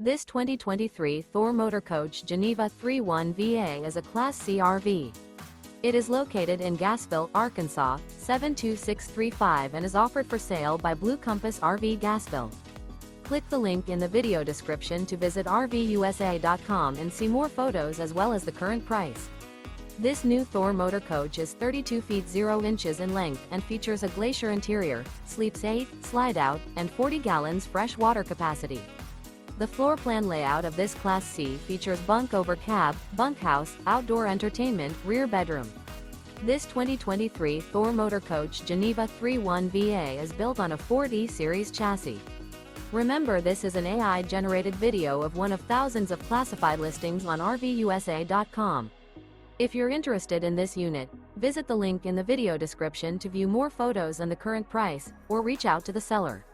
This 2023 Thor Motor Coach Geneva 3.1 VA is a Class C RV. It is located in Gassville, Arkansas, 72635 and is offered for sale by Blue Compass RV Gassville. Click the link in the video description to visit RVUSA.com and see more photos as well as the current price. This new Thor Motor Coach is 32 feet 0 inches in length and features a GLACIER interior, sleeps 8, Slideout, and 40 gallons fresh water capacity. The floor plan layout of this Class C features Bunk Over Cab, Bunkhouse, outdoor entertainment, rear bedroom. This 2023 Thor Motor Coach Geneva 3.1 VA is built on a Ford E-Series chassis. Remember, this is an AI-generated video of one of thousands of classified listings on RVUSA.com. If you're interested in this unit, visit the link in the video description to view more photos and the current price, or reach out to the seller.